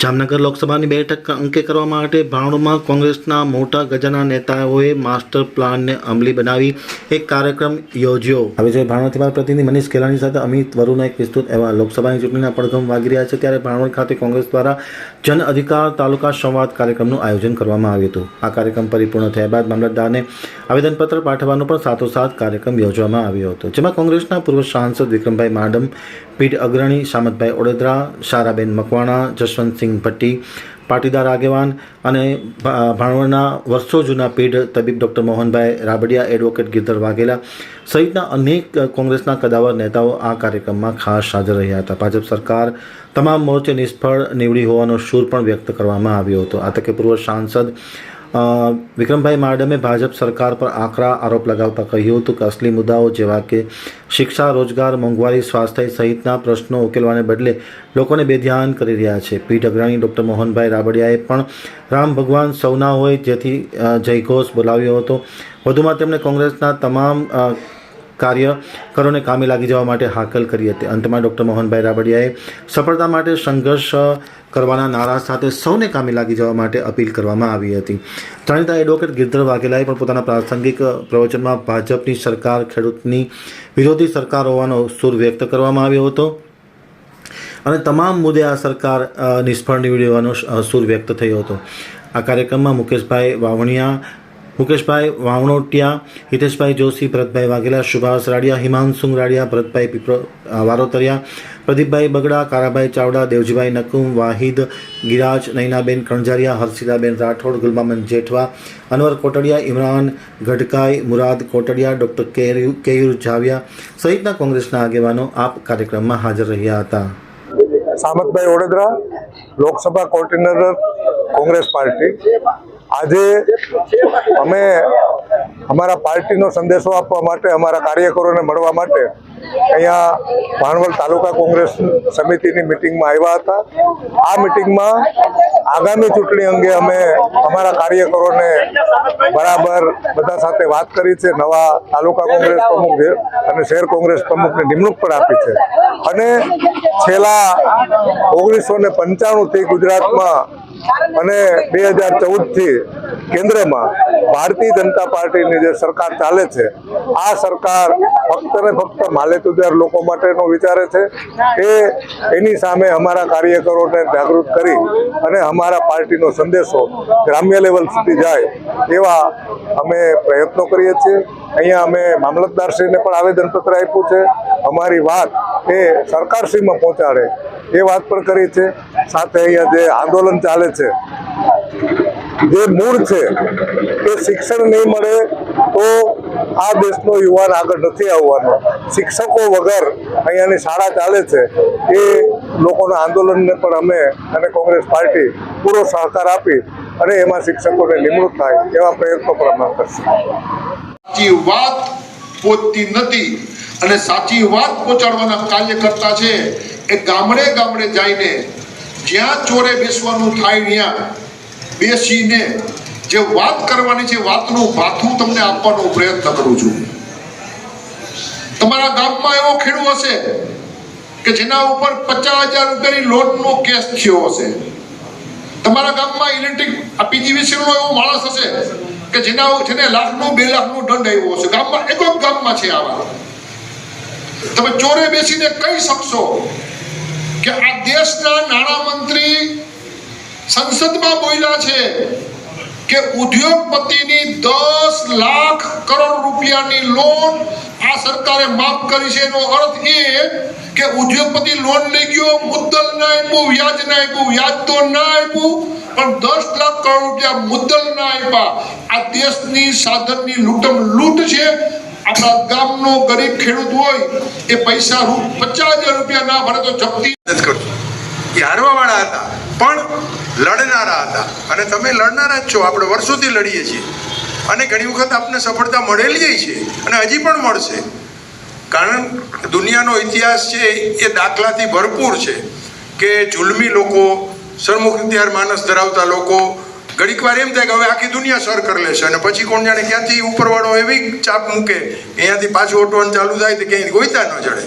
જામનગર લોકસભાની બેઠક અંકે કરવા માટે ભાણુમાં કોંગ્રેસના મોટા ગજાના નેતાઓએ માસ્ટર પ્લાનને અમલી બનાવી એક કાર્યક્રમ યોજ્યો. હવે જોઈએ ભાણવડથી મારા પ્રતિનિધિ મનીષ ખેલાણી સાથે અમિત વરુનો એક વિસ્તૃત અહેવાલ. લોકસભાની ચૂંટણીના પડઘમ વાગી રહ્યા છે ત્યારે ભાણવડ ખાતે કોંગ્રેસ દ્વારા જન અધિકાર તાલુકા સંવાદ કાર્યક્રમનું આયોજન કરવામાં આવ્યું હતું. આ કાર્યક્રમ પરિપૂર્ણ થયા બાદ મામલતદારને આવેદનપત્ર પાઠવવાનો પણ સાથોસાથ કાર્યક્રમ યોજવામાં આવ્યો હતો, જેમાં કોંગ્રેસના પૂર્વ સાંસદ વિક્રમભાઈ માડમ, પીઢ અગ્રણી શામતભાઈ ઓડેદરા, શારાબેન મકવાણા, જશવંતસિંહ ભટ્ટી, પાટીદાર આગેવાન અને ભાણવડના વર્ષો જૂના પીઢ તબીબ ડૉક્ટર મોહનભાઈ રાબડિયા, એડવોકેટ ગિરધર વાઘેલા સહિતના અનેક કોંગ્રેસના કદાવર નેતાઓ આ કાર્યક્રમમાં ખાસ હાજર રહ્યા હતા. ભાજપ સરકાર તમામ મોરચે નિષ્ફળ નીવડી હોવાનો સૂર પણ વ્યક્ત કરવામાં આવ્યો હતો. આ તકે પૂર્વ સાંસદ વિક્રમભાઈ માડમે ભાજપ સરકાર પર આકરા આરોપ લગાવતા કહ્યું હતું કે અસલી મુદ્દાઓ જેવા કે શિક્ષા, રોજગાર, મોંઘવારી, સ્વાસ્થ્ય સહિતના પ્રશ્નો ઉકેલવાને બદલે લોકોને બેધ્યાન કરી રહ્યા છે. પીઢ અગ્રણી ડૉક્ટર મોહનભાઈ રાબડિયાએ પણ રામ ભગવાન સૌના હોય જેથી જયઘોષ બોલાવ્યો હતો. વધુમાં તેમણે કોંગ્રેસના તમામ કાર્યકરોને કામે લાગી જવા માટે હાકલ કરી હતી. અંતમાં ડૉક્ટર મોહનભાઈ રાબડિયાએ સફળતા માટે સંઘર્ષ કરવાના નારા સાથે સૌને કામે લાગી જવા માટે અપીલ કરવામાં આવી હતી. જાણીતા એડવોકેટ ગિરધર વાઘેલાએ પણ પોતાના પ્રાસંગિક પ્રવચનમાં ભાજપની સરકાર ખેડૂતની વિરોધી સરકાર હોવાનો સૂર વ્યક્ત કરવામાં આવ્યો હતો અને તમામ મુદ્દે આ સરકાર નિષ્ફળ નીવડી હોવાનો સૂર વ્યક્ત થયો હતો. આ કાર્યક્રમમાં મુકેશભાઈ વાવણોટિયા, હિતેશભાઈ જોશી, ભરતભાઈ વાઘેલા, સુભાષ રાડિયા, હિમાંશુ રાડિયા, ભરતભાઈ વારોતરિયા, પ્રદીપભાઈ બગડા, કારાભાઈ ચાવડા, દેવજીભાઈ નકુમ, વાહિદ ગિરાજ, નૈનાબેન કણજારિયા, હર્ષિલાબેન રાઠોડ, ગુલમામન જેઠવા, અનવર કોટડિયા, ઇમરાન ગઢકાઈ, મુરાદ કોટડિયા, ડૉક્ટર કેયુર જાવિયા સહિતના કોંગ્રેસના આગેવાનો આ કાર્યક્રમમાં હાજર રહ્યા હતા. શામતભાઈ ઓડેદરા, લોકસભા કોર્ડિનેટર, કોંગ્રેસ પાર્ટી. આજે અમે અમારા પાર્ટીનો સંદેશો આપવા માટે, અમારા કાર્યકરોને મળવા માટે અહીંયા ભાણવડ તાલુકા કોંગ્રેસ સમિતિની મિટિંગમાં આવ્યા હતા. આ મિટિંગમાં આગામી ચૂંટણી અંગે અમે અમારા કાર્યકરોને બરાબર બધા સાથે વાત કરી છે. નવા તાલુકા કોંગ્રેસ પ્રમુખ અને શહેર કોંગ્રેસ પ્રમુખની નિમણૂક પણ આપી છે અને છેલ્લા 1995થી ગુજરાતમાં અને 2014થી કેન્દ્રમાં ભારતીય જનતા પાર્ટીની જે સરકાર ચાલે છે, આ સરકાર ફક્ત ને ફક્ત માલેતુજાર લોકો માટેનો વિચારે છે. એની સામે અમારા કાર્યકરોને જાગૃત કરી અને અમારા પાર્ટીનો સંદેશો ગ્રામ્ય લેવલ સુધી જાય એવા અમે પ્રયત્નો કરીએ છીએ. અહીંયા અમે મામલતદારશ્રીને પણ આવેદનપત્ર આપ્યું છે. અમારી વાત એ સરકારશ્રીમાં પહોંચાડે એ વાત પણ કરી છે. સાથે અહીંયા જે આંદોલન ચાલે છે, જે મૂળ છે એ શિક્ષણ નહીં મળે તો આ દેશનો યુવાન આગળ નથી આવવાનો. શિક્ષકો વગર અહીંયાની શાળા ચાલે છે એ લોકોના આંદોલનને પણ અમે અને કોંગ્રેસ પાર્ટી પૂરો સહકાર આપી અને એમાં શિક્ષકોને નિમણૂક થાય એવા પ્રયત્નો પણ અમે કરશું. સાચી વાત પહોંચતી નથી અને સાચી વાત પહોંચાડવાના કાર્યકર્તા છે એ ગામડે ગામડે જઈને જ્યાં ચોરે બેસવાનું થાય ત્યાં બેસીને જે વાત કરવાની છે, વાતનું ભાથું તમને આપવાનો પ્રયત્ન કરું છું. તમારા ગામમાં એવો ખેડૂત હશે કે જેના ઉપર 50,000 રૂપિયાની લોનનો કેસ થયો હશે. તમારા ગામમાં ઇલેક્ટ્રિક પીજીવીસીએલનો એવો માણસ હશે કે જેને લાખનો 2 લાખનો દંડ આવ્યો હશે. ગામમાં એક ગામમાં છે આવા. તમે ચોરે બેસીને કહી શકશો કે આ દેશના નાણામંત્રી સંસદમાં બોલ્યા છે કે ઉદ્યોગપતિની 10 લાખ કરોડ રૂપિયાની લોન આ સરકારે માફ કરી છે. એનો અર્થ એ કે ઉદ્યોગપતિ લોન લઈ ગયો, મુદ્દલ ના આપ્યું, વ્યાજ ના આપ્યું, વ્યાજ તો ના આપ્યું પણ 10 લાખ કરોડ રૂપિયા મુદ્દલ ના આપ્યા. આ દેશની સાધનની લૂંટ છે. આપણા ગામનો ગરીબ ખેડૂત હોય એ પૈસા 50,000 રૂપિયા ના ભરે તો જપ્તી એ હારવા વાળા હતા પણ લડનારા હતા અને તમે લડનારા જ છો. આપણે વર્ષોથી લડીએ છીએ અને ઘણી વખત આપણને સફળતા મળેલી છે અને હજી પણ મળશે. કારણ દુનિયાનો ઇતિહાસ છે એ દાખલાથી ભરપૂર છે કે જુલ્મી લોકો, સરમુખત્યાર માનસ ધરાવતા લોકો ઘડીક વાર એમ થાય કે હવે આખી દુનિયા સર કરી લેશે અને પછી કોણ જાણે ક્યાંથી ઉપરવાળો એવી ચાપ મૂકે અહીંયાથી પાછું ઓટવાનું ચાલુ થાય તો ક્યાંય ગોઈતા ન જડે.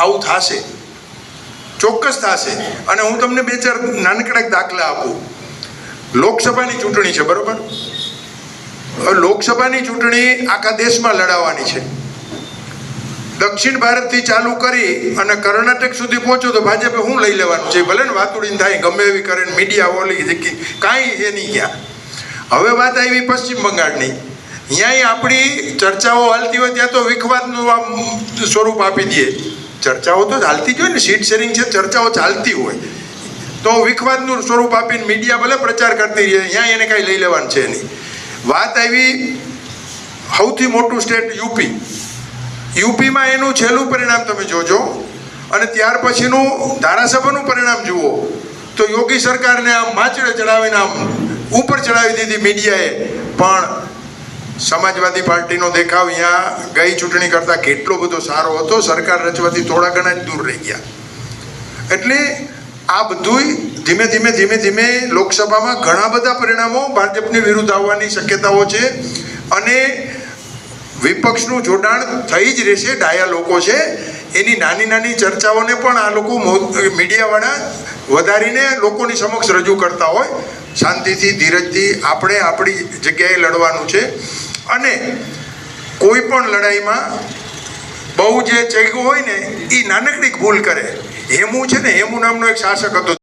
આવું થશે ચોક્કસ થશે. અને હું તમને 2-4 નાનકડા દાખલા આપું. લોકસભાની ચૂંટણી છે, બરોબર? હવે લોકસભાની ચૂંટણી આખા દેશમાં લડાવવાની છે. દક્ષિણ ભારતથી ચાલુ કરી અને કર્ણાટક સુધી પહોંચો તો ભાજપે શું લઈ લેવાનું છે? ભલે ને વાતુડીને થાય, ગમે એવી કરે, મીડિયા ઓલી કાંઈ એ નહીં ગયા. હવે વાત આવી પશ્ચિમ બંગાળની. અહીંયા આપણી ચર્ચાઓ હાલતી હોય ત્યાં તો વિખવાદનું આમ સ્વરૂપ આપી દઈએ. ચર્ચાઓ તો ચાલતી જ હોય ને, સીટ શેરિંગ છે, ચર્ચાઓ ચાલતી હોય તો વિખવાદનું સ્વરૂપ આપીને મીડિયા ભલે પ્રચાર કરતી રહે, અહીંયા એને કાંઈ લઈ લેવાનું છે નહીં. વાત આવી સૌથી મોટું સ્ટેટ યુપી. યુપીમાં એનું છેલ્લું પરિણામ તમે જોજો અને ત્યાર પછીનું ધારાસભાનું પરિણામ જુઓ તો યોગી સરકારને આમ માચડે ચડાવીને આમ ઉપર ચડાવી દીધી મીડિયાએ. પણ સમાજવાદી પાર્ટીનો દેખાવ અહીંયા ગઈ ચૂંટણી કરતાં કેટલો બધો સારો હતો. સરકાર રચવાથી થોડા ઘણા જ દૂર રહી ગયા. એટલે આ બધુંય ધીમે ધીમે લોકસભામાં ઘણા બધા પરિણામો ભાજપની વિરુદ્ધ આવવાની શક્યતાઓ છે. અને વિપક્ષનું જોડાણ થઈ જ રહેશે. ડાયા લોકો છે, એની નાની ચર્ચાઓને પણ આ લોકો મીડિયાવાળા વધારીને લોકોની સમક્ષ રજૂ કરતા હોય. શાંતિથી, ધીરજથી આપણે આપણી જગ્યાએ લડવાનું છે. અને કોઈ પણ લડાઈમાં બહુ જે ચેગો હોય ને એ નાનકડી ભૂલ કરે. હેમુ છે ને, હેમુ નામનો એક શાસક હતો.